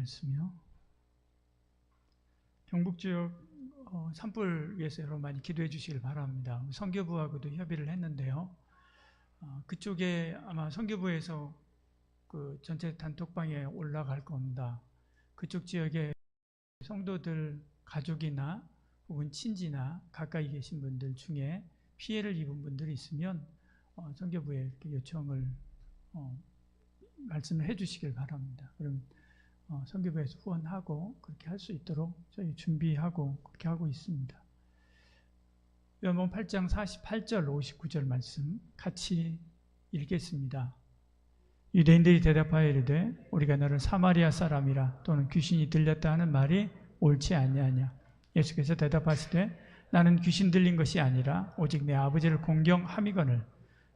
말씀이요. 경북 지역 산불 위해서 여러분 많이 기도해 주시길 바랍니다. 선교부하고도 협의를 했는데요. 그쪽에 아마 선교부에서 그 전체 단톡방에 올라갈 겁니다. 그쪽 지역에 성도들 가족이나 혹은 친지나 가까이 계신 분들 중에 피해를 입은 분들이 있으면 선교부에 이렇게 요청을 말씀을 해주시길 바랍니다. 그럼 선교부에서 후원하고 그렇게 할 수 있도록 저희 준비하고 그렇게 하고 있습니다. 요한복음 8장 48절 59절 말씀 같이 읽겠습니다. 유대인들이 대답하여 이르되 우리가 너를 사마리아 사람이라 또는 귀신이 들렸다 하는 말이 옳지 아니하냐. 예수께서 대답하시되 나는 귀신 들린 것이 아니라 오직 내 아버지를 공경함이거늘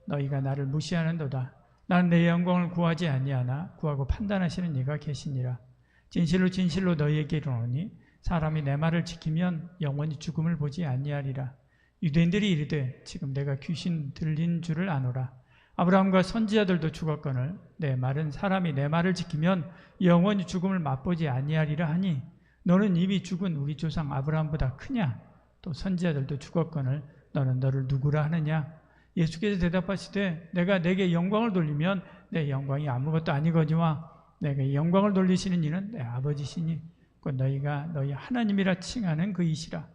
너희가 나를 무시하는도다. 나는 내 영광을 구하지 아니하나 구하고 판단하시는 이가 계시니라. 진실로 진실로 너희에게 이르노니 사람이 내 말을 지키면 영원히 죽음을 보지 아니하리라. 유대인들이 이르되 지금 내가 귀신 들린 줄을 아노라. 아브라함과 선지자들도 죽었거늘 내 말은 사람이 내 말을 지키면 영원히 죽음을 맛보지 아니하리라 하니 너는 이미 죽은 우리 조상 아브라함보다 크냐? 또 선지자들도 죽었거늘 너는 너를 누구라 하느냐? 예수께서 대답하시되 내가 내게 영광을 돌리면 내 영광이 아무것도 아니거니와 내게 영광을 돌리시는 이는 내 아버지시니 곧 너희가 너희 하나님이라 칭하는 그이시라.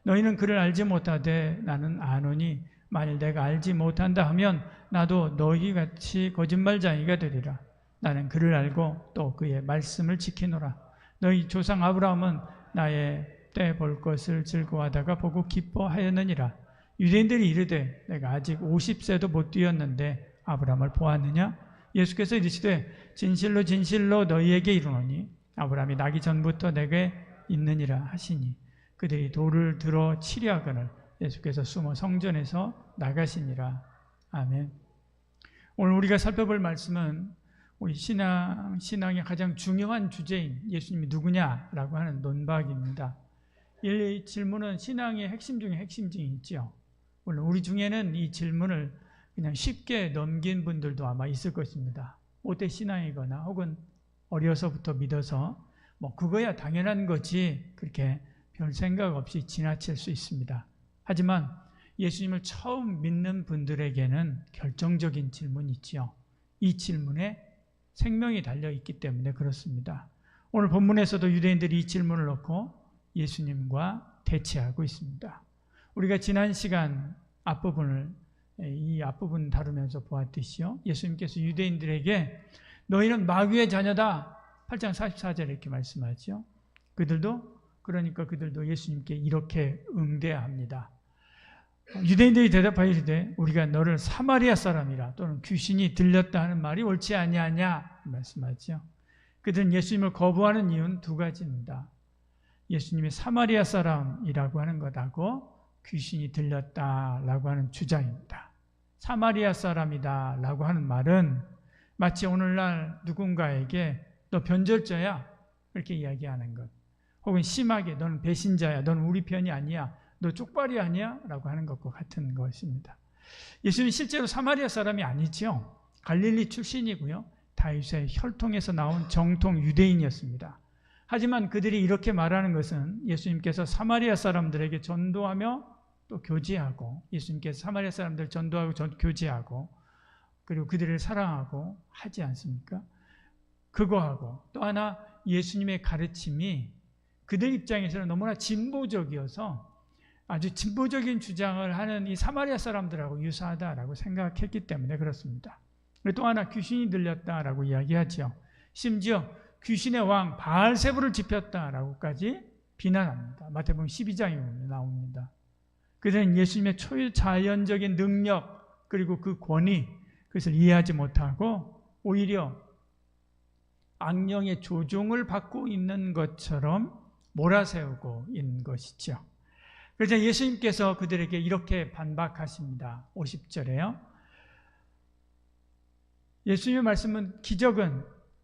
너희는 그를 알지 못하되 나는 아노니 만일 내가 알지 못한다 하면 나도 너희같이 거짓말쟁이가 되리라. 나는 그를 알고 또 그의 말씀을 지키노라. 너희 조상 아브라함은 나의 때 볼 것을 즐거워하다가 보고 기뻐하였느니라. 유대인들이 이르되 내가 아직 50세도 못 되었는데 아브라함을 보았느냐? 예수께서 이르시되 진실로 진실로 너희에게 이르노니 아브라함이 나기 전부터 내게 있느니라 하시니 그들이 돌을 들어 치려 하거늘 예수께서 숨어 성전에서 나가시니라. 아멘. 오늘 우리가 살펴볼 말씀은 우리 신앙의 가장 중요한 주제인 예수님이 누구냐라고 하는 논박입니다. 이 질문은 신앙의 핵심 중에 핵심이 있죠. 물론 우리 중에는 이 질문을 그냥 쉽게 넘긴 분들도 아마 있을 것입니다. 못돼 신앙이거나 혹은 어려서부터 믿어서 뭐 그거야 당연한 거지 그렇게 별 생각 없이 지나칠 수 있습니다. 하지만 예수님을 처음 믿는 분들에게는 결정적인 질문이 있지요. 이 질문에 생명이 달려있기 때문에 그렇습니다. 오늘 본문에서도 유대인들이 이 질문을 놓고 예수님과 대치하고 있습니다. 우리가 지난 시간 이 앞부분 다루면서 보았듯이요. 예수님께서 유대인들에게 너희는 마귀의 자녀다. 8장 44절에 이렇게 말씀하죠. 그들도 예수님께 이렇게 응대합니다. 유대인들이 대답하여 이르되 우리가 너를 사마리아 사람이라 또는 귀신이 들렸다 하는 말이 옳지 아니하냐 말씀하죠. 그들은 예수님을 거부하는 이유는 두 가지입니다. 예수님이 사마리아 사람이라고 하는 것하고 귀신이 들렸다라고 하는 주장입니다. 사마리아 사람이다라고 하는 말은 마치 오늘날 누군가에게 너 변절자야 이렇게 이야기하는 것, 혹은 심하게 너는 배신자야, 너는 우리 편이 아니야, 너 쪽발이 아니야 라고 하는 것과 같은 것입니다. 예수님은 실제로 사마리아 사람이 아니죠. 갈릴리 출신이고요. 다윗의 혈통에서 나온 정통 유대인이었습니다. 하지만 그들이 이렇게 말하는 것은 예수님께서 사마리아 사람들에게 전도하며 또 교제하고, 예수님께서 사마리아 사람들을 전도하고 교제하고 그리고 그들을 사랑하고 하지 않습니까? 그거하고 또 하나 예수님의 가르침이 그들 입장에서는 너무나 진보적이어서 아주 진보적인 주장을 하는 이 사마리아 사람들하고 유사하다라고 생각했기 때문에 그렇습니다. 또 하나 귀신이 들렸다라고 이야기하죠. 심지어 귀신의 왕 바알세불을 지폈다라고까지 비난합니다. 마태복음 12장에 나옵니다. 그들은 예수님의 초자연적인 능력 그리고 그 권위, 그것을 이해하지 못하고 오히려 악령의 조종을 받고 있는 것처럼 몰아세우고 있는 것이죠. 그래서 예수님께서 그들에게 이렇게 반박하십니다. 50절에요. 예수님의 말씀은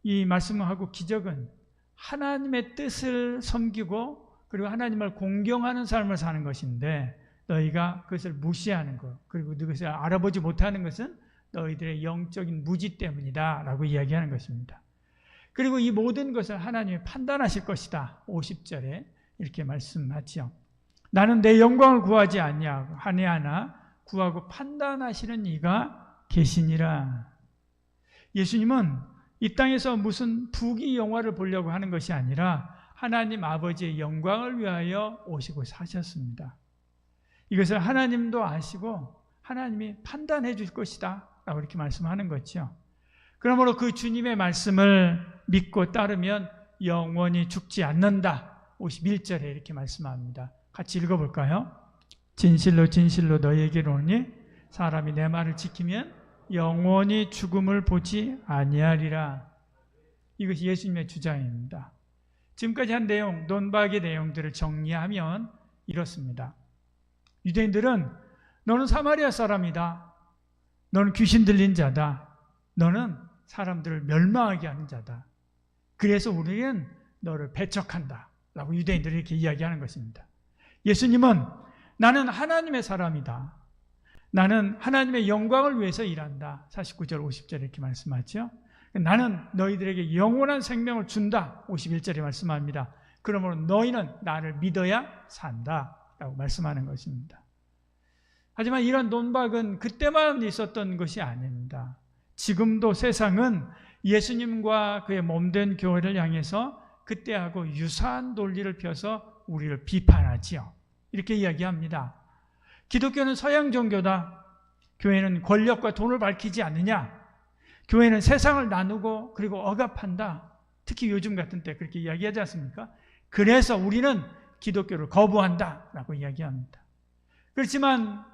이 말씀을 하고 기적은 하나님의 뜻을 섬기고 그리고 하나님을 공경하는 삶을 사는 것인데 너희가 그것을 무시하는 것 그리고 그것을 알아보지 못하는 것은 너희들의 영적인 무지 때문이다 라고 이야기하는 것입니다. 그리고 이 모든 것을 하나님이 판단하실 것이다. 50절에 이렇게 말씀하지요. 나는 내 영광을 구하지 아니하나 구하고 판단하시는 이가 계시니라. 예수님은 이 땅에서 무슨 부귀영화를 보려고 하는 것이 아니라 하나님 아버지의 영광을 위하여 오시고 사셨습니다. 이것을 하나님도 아시고 하나님이 판단해 줄 것이다 라고 이렇게 말씀하는 거죠. 그러므로 그 주님의 말씀을 믿고 따르면 영원히 죽지 않는다. 51절에 이렇게 말씀합니다. 같이 읽어볼까요? 진실로 진실로 너희에게 이르노니 사람이 내 말을 지키면 영원히 죽음을 보지 아니하리라. 이것이 예수님의 주장입니다. 지금까지 한 내용, 논박의 내용들을 정리하면 이렇습니다. 유대인들은 너는 사마리아 사람이다. 너는 귀신 들린 자다. 너는 사람들을 멸망하게 하는 자다. 그래서 우리는 너를 배척한다. 라고 유대인들이 이렇게 이야기하는 것입니다. 예수님은 나는 하나님의 사람이다. 나는 하나님의 영광을 위해서 일한다. 49절, 50절 이렇게 말씀하죠. 나는 너희들에게 영원한 생명을 준다. 51절에 말씀합니다. 그러므로 너희는 나를 믿어야 산다. 라고 말씀하는 것입니다. 하지만 이런 논박은 그때만 있었던 것이 아닙니다. 지금도 세상은 예수님과 그의 몸된 교회를 향해서 그때하고 유사한 논리를 펴서 우리를 비판하지요. 이렇게 이야기합니다. 기독교는 서양 종교다. 교회는 권력과 돈을 밝히지 않느냐. 교회는 세상을 나누고 그리고 억압한다. 특히 요즘 같은 때 그렇게 이야기하지 않습니까? 그래서 우리는 기독교를 거부한다 라고 이야기합니다. 그렇지만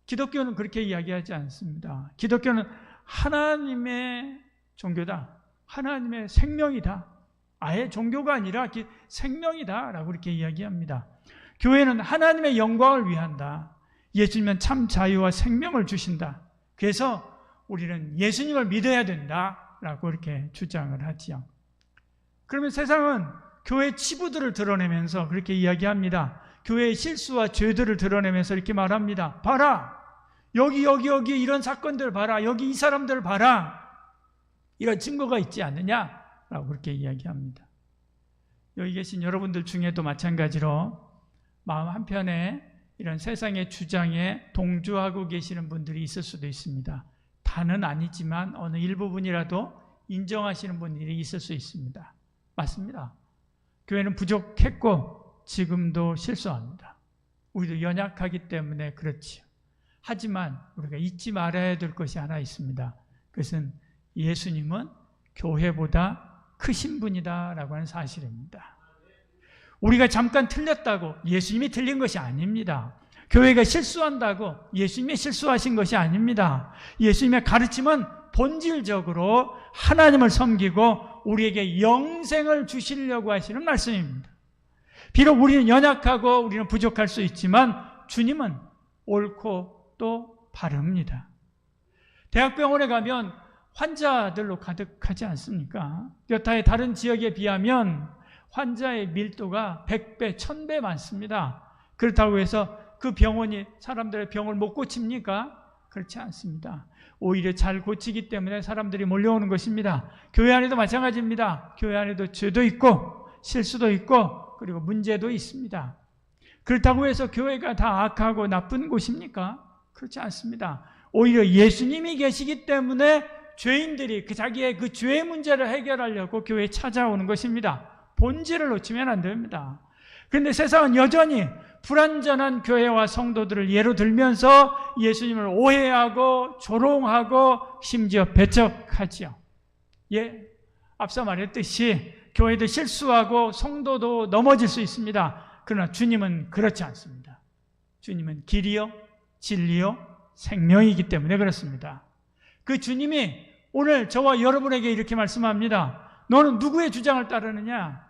기독교는 그렇게 이야기하지 않습니다. 기독교는 하나님의 종교다. 하나님의 생명이다. 아예 종교가 아니라 생명이다 라고 이렇게 이야기합니다. 교회는 하나님의 영광을 위한다. 예수님은 참 자유와 생명을 주신다. 그래서 우리는 예수님을 믿어야 된다 라고 이렇게 주장을 하지요. 그러면 세상은 교회 치부들을 드러내면서 그렇게 이야기합니다. 교회의 실수와 죄들을 드러내면서 이렇게 말합니다. 봐라. 여기 이런 사건들 봐라. 여기 이 사람들 봐라. 이런 증거가 있지 않느냐 라고 그렇게 이야기합니다. 여기 계신 여러분들 중에도 마찬가지로 마음 한편에 이런 세상의 주장에 동조하고 계시는 분들이 있을 수도 있습니다. 다는 아니지만 어느 일부분이라도 인정하시는 분들이 있을 수 있습니다. 맞습니다. 교회는 부족했고 지금도 실수합니다. 우리도 연약하기 때문에 그렇지요. 하지만 우리가 잊지 말아야 될 것이 하나 있습니다. 그것은 예수님은 교회보다 크신 분이다라고 하는 사실입니다. 우리가 잠깐 틀렸다고 예수님이 틀린 것이 아닙니다. 교회가 실수한다고 예수님이 실수하신 것이 아닙니다. 예수님의 가르침은 본질적으로 하나님을 섬기고 우리에게 영생을 주시려고 하시는 말씀입니다. 비록 우리는 연약하고 우리는 부족할 수 있지만 주님은 옳고 또 바릅니다. 대학병원에 가면 환자들로 가득하지 않습니까? 여타의 다른 지역에 비하면 환자의 밀도가 100배, 1000배 많습니다. 그렇다고 해서 그 병원이 사람들의 병을 못 고칩니까? 그렇지 않습니다. 오히려 잘 고치기 때문에 사람들이 몰려오는 것입니다. 교회 안에도 마찬가지입니다. 교회 안에도 죄도 있고 실수도 있고 그리고 문제도 있습니다. 그렇다고 해서 교회가 다 악하고 나쁜 곳입니까? 그렇지 않습니다. 오히려 예수님이 계시기 때문에 죄인들이 자기의 그 죄의 문제를 해결하려고 교회에 찾아오는 것입니다. 본질을 놓치면 안 됩니다. 그런데 세상은 여전히 불완전한 교회와 성도들을 예로 들면서 예수님을 오해하고 조롱하고 심지어 배척하지요. 앞서 말했듯이 교회도 실수하고 성도도 넘어질 수 있습니다. 그러나 주님은 그렇지 않습니다. 주님은 길이요, 진리요, 생명이기 때문에 그렇습니다. 그 주님이 오늘 저와 여러분에게 이렇게 말씀합니다. 너는 누구의 주장을 따르느냐?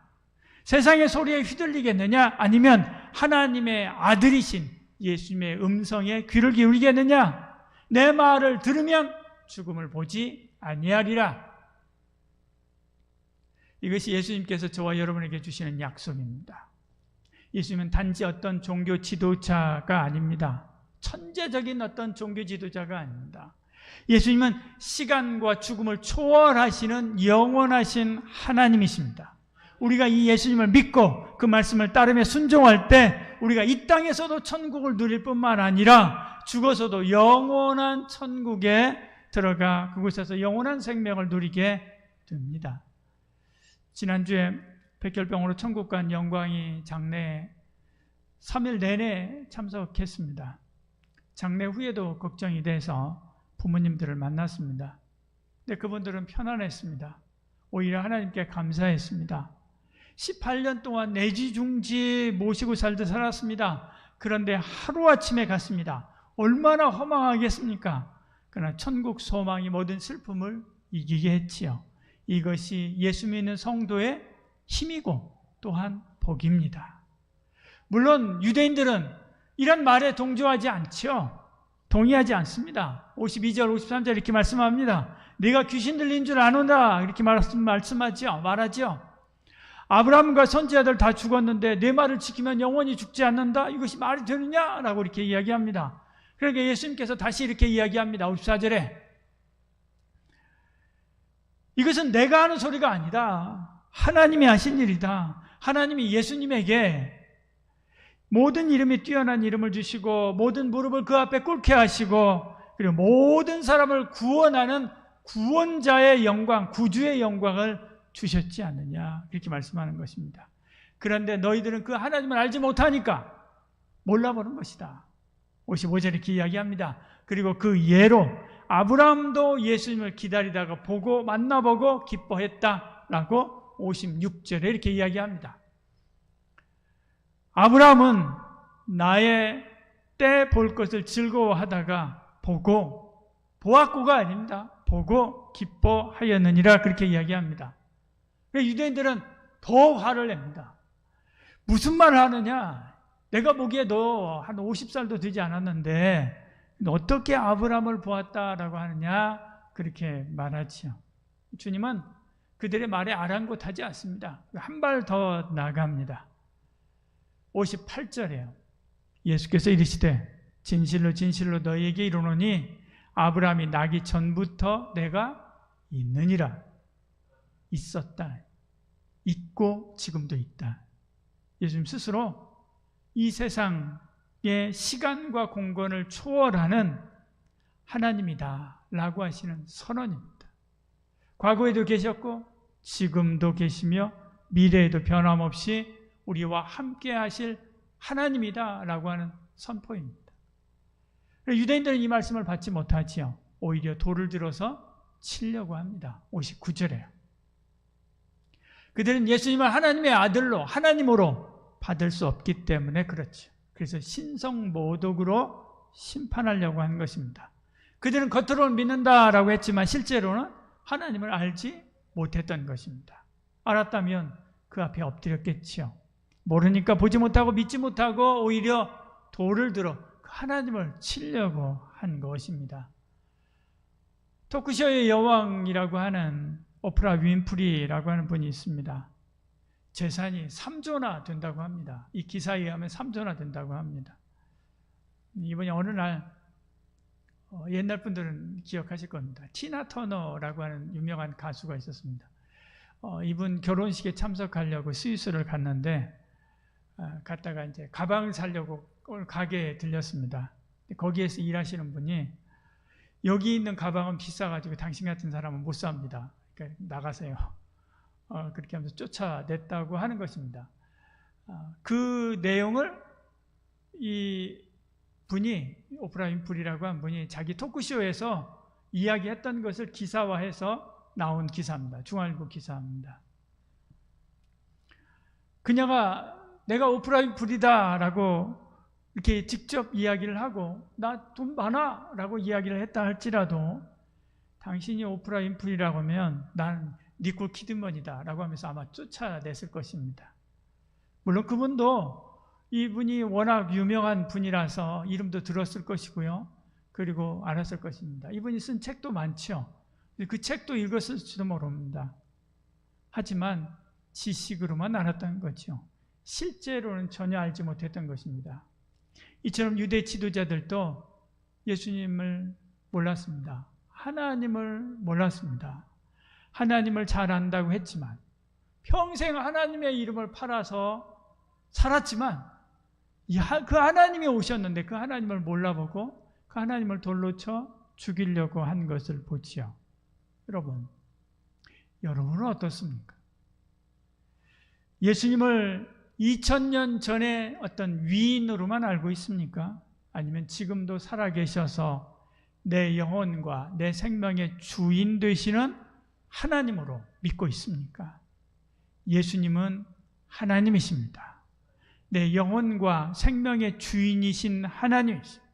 세상의 소리에 휘둘리겠느냐? 아니면 하나님의 아들이신 예수님의 음성에 귀를 기울이겠느냐? 내 말을 들으면 죽음을 보지 아니하리라. 이것이 예수님께서 저와 여러분에게 주시는 약속입니다. 예수님은 단지 어떤 종교 지도자가 아닙니다. 천재적인 어떤 종교 지도자가 아닙니다. 예수님은 시간과 죽음을 초월하시는 영원하신 하나님이십니다. 우리가 이 예수님을 믿고 그 말씀을 따르며 순종할 때 우리가 이 땅에서도 천국을 누릴 뿐만 아니라 죽어서도 영원한 천국에 들어가 그곳에서 영원한 생명을 누리게 됩니다. 지난주에 백혈병으로 천국 간 영광이 장례에 3일 내내 참석했습니다. 장례 후에도 걱정이 돼서 부모님들을 만났습니다. 근데 그분들은 편안했습니다. 오히려 하나님께 감사했습니다. 18년 동안 내지중지 모시고 살듯 살았습니다. 그런데 하루아침에 갔습니다. 얼마나 허망하겠습니까? 그러나 천국 소망이 모든 슬픔을 이기게 했지요. 이것이 예수 믿는 성도의 힘이고 또한 복입니다. 물론 유대인들은 이런 말에 동조하지 않죠. 동의하지 않습니다. 52절, 53절 이렇게 말씀합니다. 네가 귀신 들린 줄 아노라 이렇게 말하죠. 아브라함과 선지자들 다 죽었는데 내 말을 지키면 영원히 죽지 않는다? 이것이 말이 되느냐? 라고 이렇게 이야기합니다. 그러니까 예수님께서 다시 이렇게 이야기합니다. 54절에 이것은 내가 하는 소리가 아니다. 하나님이 하신 일이다. 하나님이 예수님에게 모든 이름이 뛰어난 이름을 주시고 모든 무릎을 그 앞에 꿇게 하시고 그리고 모든 사람을 구원하는 구원자의 영광, 구주의 영광을 주셨지 않느냐 이렇게 말씀하는 것입니다. 그런데 너희들은 그 하나님을 알지 못하니까 몰라보는 것이다. 55절에 이렇게 이야기합니다. 그리고 그 예로 아브라함도 예수님을 기다리다가 보고 만나보고 기뻐했다라고 56절에 이렇게 이야기합니다. 아브라함은 나의 때 볼 것을 즐거워하다가 보았고가 아닙니다. 보고 기뻐하였느니라 그렇게 이야기합니다. 유대인들은 더 화를 냅니다. 무슨 말을 하느냐? 내가 보기에 너 한 50살도 되지 않았는데 어떻게 아브라함을 보았다라고 하느냐? 그렇게 말하지요. 주님은 그들의 말에 아랑곳하지 않습니다. 한 발 더 나갑니다. 58절이에요. 예수께서 이르시되 진실로 진실로 너희에게 이르노니 아브라함이 나기 전부터 내가 있느니라. 있었다. 있고 지금도 있다. 예수님 스스로 이 세상의 시간과 공간을 초월하는 하나님이다 라고 하시는 선언입니다. 과거에도 계셨고 지금도 계시며 미래에도 변함없이 우리와 함께 하실 하나님이다 라고 하는 선포입니다. 유대인들은 이 말씀을 받지 못하지요. 오히려 돌을 들어서 치려고 합니다. 59절에요. 그들은 예수님을 하나님의 아들로 하나님으로 받을 수 없기 때문에 그렇죠. 그래서 신성모독으로 심판하려고 하는 것입니다. 그들은 겉으로는 믿는다라고 했지만 실제로는 하나님을 알지 못했던 것입니다. 알았다면 그 앞에 엎드렸겠지요. 모르니까 보지 못하고 믿지 못하고 오히려 돌을 들어 하나님을 치려고 한 것입니다. 토크쇼의 여왕이라고 하는 오프라 윈프리라고 하는 분이 있습니다. 재산이 3조나 된다고 합니다. 이 기사에 의하면 3조나 된다고 합니다. 이분이 어느 날 옛날 분들은 기억하실 겁니다. 티나 터너라고 하는 유명한 가수가 있었습니다. 이분 결혼식에 참석하려고 스위스를 갔는데 갔다가 이제 가방을 사려고 가게에 들렸습니다. 거기에서 일하시는 분이 여기 있는 가방은 비싸가지고 당신 같은 사람은 못 삽니다. 그러니까 나가세요. 그렇게 하면서 쫓아냈다고 하는 것입니다. 그 내용을 이 분이 오프라 윈프리라고 한 분이 자기 토크쇼에서 이야기했던 것을 기사화해서 나온 기사입니다. 중앙일보 기사입니다. 그녀가 내가 오프라 윈프리다라고 이렇게 직접 이야기를 하고 나 돈 많아 라고 이야기를 했다 할지라도 당신이 오프라 윈프리라고 하면 난 니콜 키드먼이다 라고 하면서 아마 쫓아냈을 것입니다. 물론 그분도 이분이 워낙 유명한 분이라서 이름도 들었을 것이고요. 그리고 알았을 것입니다. 이분이 쓴 책도 많죠. 그 책도 읽었을지도 모릅니다. 하지만 지식으로만 알았던 거죠. 실제로는 전혀 알지 못했던 것입니다. 이처럼 유대 지도자들도 예수님을 몰랐습니다. 하나님을 몰랐습니다. 하나님을 잘 안다고 했지만 평생 하나님의 이름을 팔아서 살았지만 그 하나님이 오셨는데 그 하나님을 몰라보고 그 하나님을 돌로 쳐 죽이려고 한 것을 보지요. 여러분은 어떻습니까? 예수님을 2000년 전에 어떤 위인으로만 알고 있습니까? 아니면 지금도 살아계셔서 내 영혼과 내 생명의 주인 되시는 하나님으로 믿고 있습니까? 예수님은 하나님이십니다. 내 영혼과 생명의 주인이신 하나님이십니다.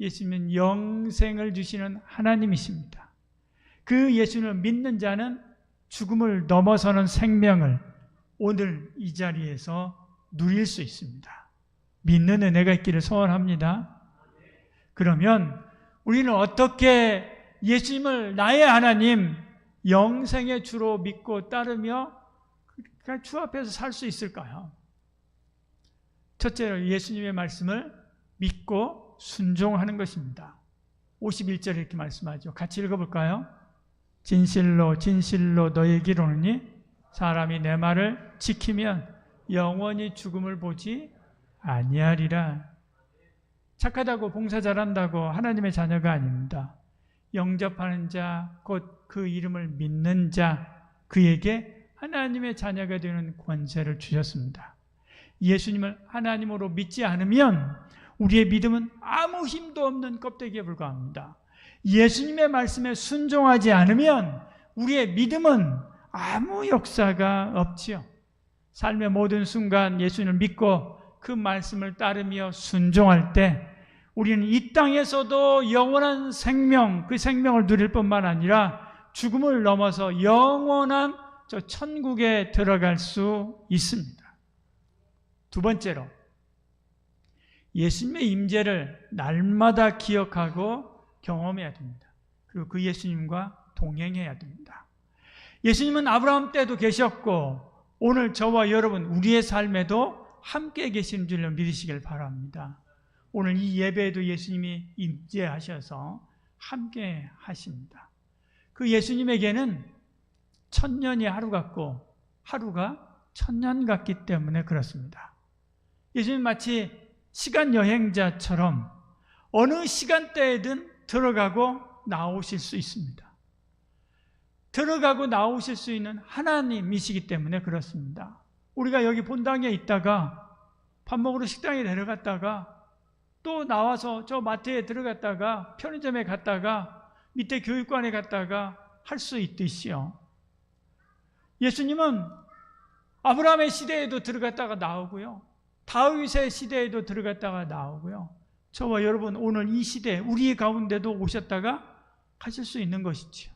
예수님은 영생을 주시는 하나님이십니다. 그 예수님을 믿는 자는 죽음을 넘어서는 생명을 오늘 이 자리에서 누릴 수 있습니다. 믿는 은혜가 있기를 소원합니다. 그러면 우리는 어떻게 예수님을 나의 하나님, 영생의 주로 믿고 따르며 주 앞에서 살 수 있을까요? 첫째로 예수님의 말씀을 믿고 순종하는 것입니다. 51절에 이렇게 말씀하죠. 같이 읽어볼까요? 진실로 진실로 너희에게 이르노니 사람이 내 말을 지키면 영원히 죽음을 보지 아니하리라. 착하다고 봉사 잘한다고 하나님의 자녀가 아닙니다. 영접하는 자, 곧 그 이름을 믿는 자, 그에게 하나님의 자녀가 되는 권세를 주셨습니다. 예수님을 하나님으로 믿지 않으면 우리의 믿음은 아무 힘도 없는 껍데기에 불과합니다. 예수님의 말씀에 순종하지 않으면 우리의 믿음은 아무 역사가 없지요. 삶의 모든 순간 예수님을 믿고 그 말씀을 따르며 순종할 때 우리는 이 땅에서도 영원한 생명, 그 생명을 누릴 뿐만 아니라 죽음을 넘어서 영원한 저 천국에 들어갈 수 있습니다. 두 번째로 예수님의 임재를 날마다 기억하고 경험해야 됩니다. 그리고 그 예수님과 동행해야 됩니다. 예수님은 아브라함 때도 계셨고 오늘 저와 여러분 우리의 삶에도 함께 계시는 줄로 믿으시길 바랍니다. 오늘 이 예배에도 예수님이 임재하셔서 함께 하십니다. 그 예수님에게는 1000년이 하루 같고 하루가 1000년 같기 때문에 그렇습니다. 예수님 마치 시간 여행자처럼 어느 시간대에든 들어가고 나오실 수 있습니다. 들어가고 나오실 수 있는 하나님이시기 때문에 그렇습니다. 우리가 여기 본당에 있다가 밥 먹으러 식당에 내려갔다가 또 나와서 저 마트에 들어갔다가 편의점에 갔다가 밑에 교육관에 갔다가 할 수 있듯이요. 예수님은 아브라함의 시대에도 들어갔다가 나오고요. 다윗의 시대에도 들어갔다가 나오고요. 저와 여러분 오늘 이 시대 우리 가운데도 오셨다가 가실 수 있는 것이죠.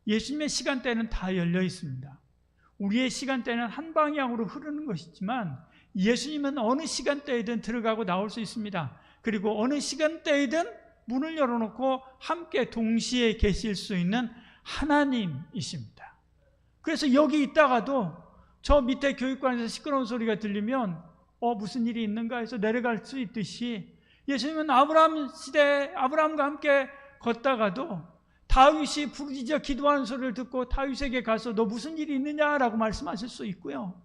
예수님의 시간대는 다 열려 있습니다. 우리의 시간대는 한 방향으로 흐르는 것이지만 예수님은 어느 시간대이든 들어가고 나올 수 있습니다. 그리고 어느 시간대이든 문을 열어놓고 함께 동시에 계실 수 있는 하나님이십니다. 그래서 여기 있다가도 저 밑에 교육관에서 시끄러운 소리가 들리면 무슨 일이 있는가 해서 내려갈 수 있듯이 예수님은 아브라함 시대에 아브라함과 함께 걷다가도 다윗이 부르짖어 기도하는 소리를 듣고 다윗에게 가서 너 무슨 일이 있느냐라고 말씀하실 수 있고요.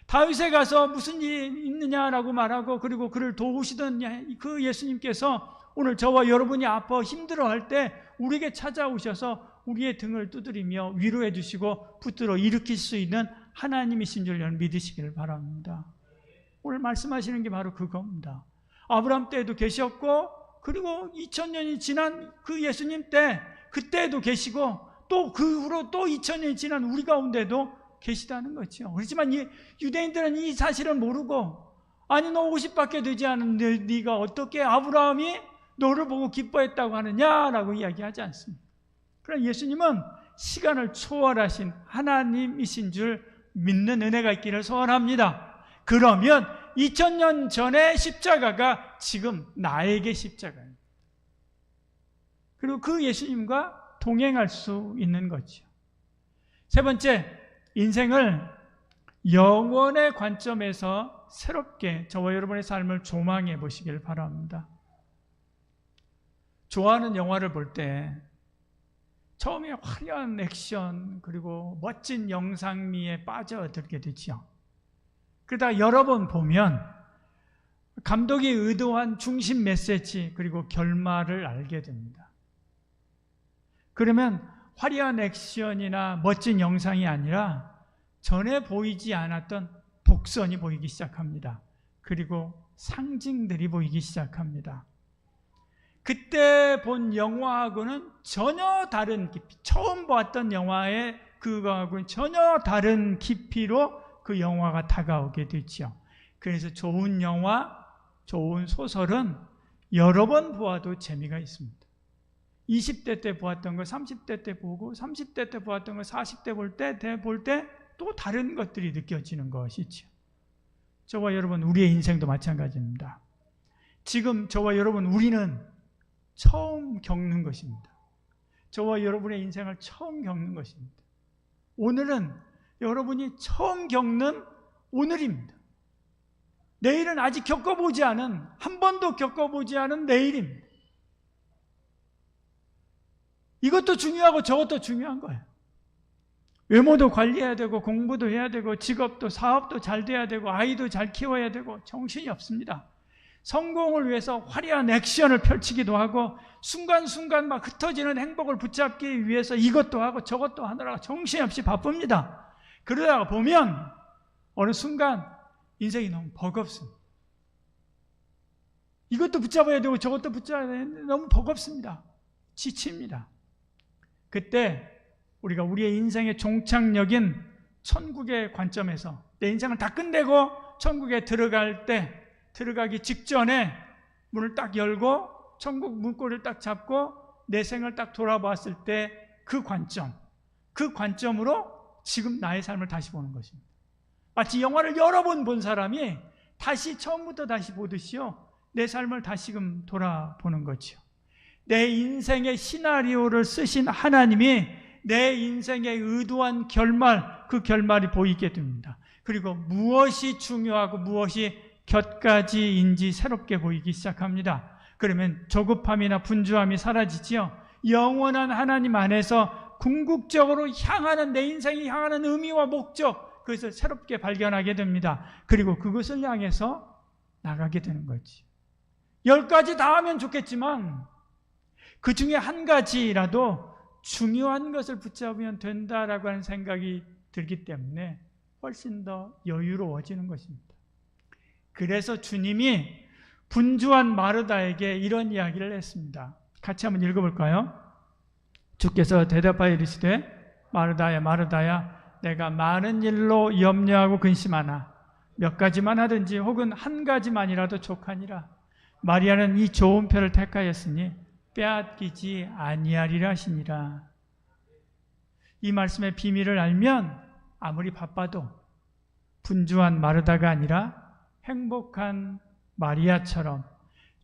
다윗에 가서 무슨 일이 있느냐라고 말하고 그리고 그를 도우시던 그 예수님께서 오늘 저와 여러분이 아파 힘들어할 때 우리에게 찾아오셔서 우리의 등을 두드리며 위로해 주시고 붙들어 일으킬 수 있는 하나님이신 줄 믿으시기를 바랍니다. 오늘 말씀하시는 게 바로 그겁니다. 아브라함 때에도 계셨고 그리고 2000년이 지난 그 예수님 때 그때에도 계시고 또 그 후로 또 2000년이 지난 우리 가운데도 계시다는 거죠. 그렇지만 유대인들은 이 사실을 모르고 아니 너 50밖에 되지 않은데 네가 어떻게 아브라함이 너를 보고 기뻐했다고 하느냐라고 이야기하지 않습니다. 그러나 예수님은 시간을 초월하신 하나님이신 줄 믿는 은혜가 있기를 소원합니다. 그러면 2000년 전의 십자가가 지금 나에게 십자가입니다. 그리고 그 예수님과 동행할 수 있는 거죠. 세 번째, 인생을 영원의 관점에서 새롭게 저와 여러분의 삶을 조망해 보시길 바랍니다. 좋아하는 영화를 볼 때 처음에 화려한 액션 그리고 멋진 영상미에 빠져들게 되죠. 그러다 여러 번 보면 감독이 의도한 중심 메시지 그리고 결말을 알게 됩니다. 그러면 화려한 액션이나 멋진 영상이 아니라 전에 보이지 않았던 복선이 보이기 시작합니다. 그리고 상징들이 보이기 시작합니다. 그때 본 영화하고는 전혀 다른 깊이, 처음 보았던 영화의 그거하고는 전혀 다른 깊이로 그 영화가 다가오게 되죠. 그래서 좋은 영화, 좋은 소설은 여러 번 보아도 재미가 있습니다. 20대 때 보았던 거 30대 때 보고 30대 때 보았던 거 40대 볼 때 또 다른 것들이 느껴지는 것이죠. 저와 여러분 우리의 인생도 마찬가지입니다. 지금 저와 여러분 우리는 처음 겪는 것입니다. 저와 여러분의 인생을 처음 겪는 것입니다. 오늘은 여러분이 처음 겪는 오늘입니다. 내일은 아직 겪어보지 않은, 한 번도 겪어보지 않은 내일입니다. 이것도 중요하고 저것도 중요한 거예요. 외모도 관리해야 되고 공부도 해야 되고 직업도 사업도 잘 돼야 되고 아이도 잘 키워야 되고 정신이 없습니다. 성공을 위해서 화려한 액션을 펼치기도 하고 순간순간 막 흩어지는 행복을 붙잡기 위해서 이것도 하고 저것도 하느라 정신없이 바쁩니다. 그러다가 보면 어느 순간 인생이 너무 버겁습니다. 이것도 붙잡아야 되고 저것도 붙잡아야 되는데 너무 버겁습니다. 지칩니다. 그때 우리가 우리의 인생의 종착역인 천국의 관점에서 내 인생을 다 끝내고 천국에 들어가기 직전에 문을 딱 열고 천국 문고리를 딱 잡고 내 생을 딱 돌아봤을 때 그 관점으로 지금 나의 삶을 다시 보는 것입니다. 마치 영화를 여러 번 본 사람이 다시 처음부터 다시 보듯이요, 내 삶을 다시금 돌아보는 거죠. 내 인생의 시나리오를 쓰신 하나님이 내 인생에 의도한 결말, 그 결말이 보이게 됩니다. 그리고 무엇이 중요하고 무엇이 곁가지인지 새롭게 보이기 시작합니다. 그러면 조급함이나 분주함이 사라지지요. 영원한 하나님 안에서 궁극적으로 향하는, 내 인생이 향하는 의미와 목적, 그것을 새롭게 발견하게 됩니다. 그리고 그것을 향해서 나가게 되는 거지. 10가지 다 하면 좋겠지만 그 중에 한 가지라도 중요한 것을 붙잡으면 된다라고 하는 생각이 들기 때문에 훨씬 더 여유로워지는 것입니다. 그래서 주님이 분주한 마르다에게 이런 이야기를 했습니다. 같이 한번 읽어볼까요? 주께서 대답하여 이르시되 마르다야 마르다야 내가 많은 일로 염려하고 근심하나 몇 가지만 하든지 혹은 한 가지만이라도 족하니라. 마리아는 이 좋은 표를 택하였으니 빼앗기지 아니하리라 하시니라. 이 말씀의 비밀을 알면 아무리 바빠도 분주한 마르다가 아니라 행복한 마리아처럼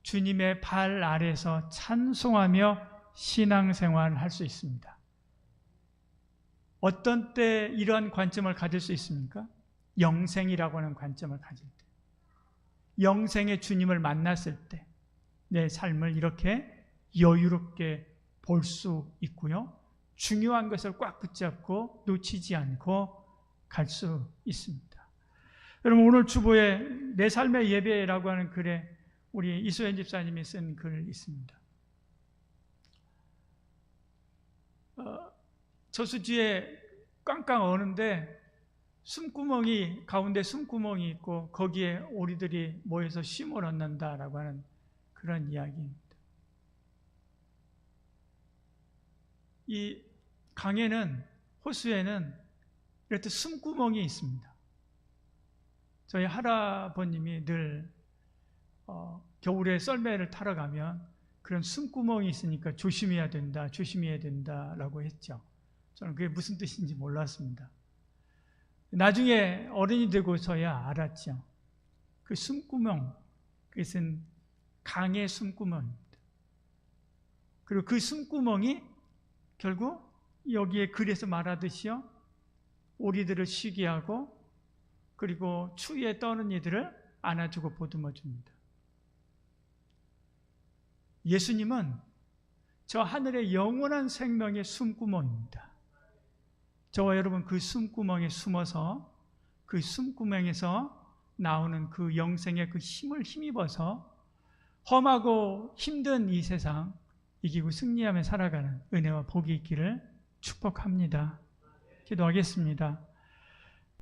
주님의 발 아래서 찬송하며 신앙생활을 할 수 있습니다. 어떤 때 이러한 관점을 가질 수 있습니까? 영생이라고 하는 관점을 가질 때, 영생의 주님을 만났을 때 내 삶을 이렇게 여유롭게 볼 수 있고요, 중요한 것을 꽉 붙잡고 놓치지 않고 갈 수 있습니다. 여러분, 오늘 주보에 내 삶의 예배라고 하는 글에 우리 이소연 집사님이 쓴 글 있습니다. 저수지에 꽝꽝 어는데 가운데 숨구멍이 있고 거기에 오리들이 모여서 쉼을 얻는다라고 하는 그런 이야기입니다. 이 강에는, 호수에는 이렇게 숨구멍이 있습니다. 저희 할아버님이 늘 겨울에 썰매를 타러 가면 그런 숨구멍이 있으니까 조심해야 된다라고 했죠. 저는 그게 무슨 뜻인지 몰랐습니다. 나중에 어른이 되고서야 알았죠. 그 숨구멍, 그것은 강의 숨구멍입니다. 그리고 그 숨구멍이 결국 여기에 글에서 말하듯이요, 오리들을 쉬게 하고 그리고 추위에 떠는 이들을 안아주고 보듬어 줍니다. 예수님은 저 하늘의 영원한 생명의 숨구멍입니다. 저와 여러분 그 숨구멍에 숨어서 그 숨구멍에서 나오는 그 영생의 그 힘을 힘입어서 험하고 힘든 이 세상 이기고 승리하며 살아가는 은혜와 복이 있기를 축복합니다. 기도하겠습니다.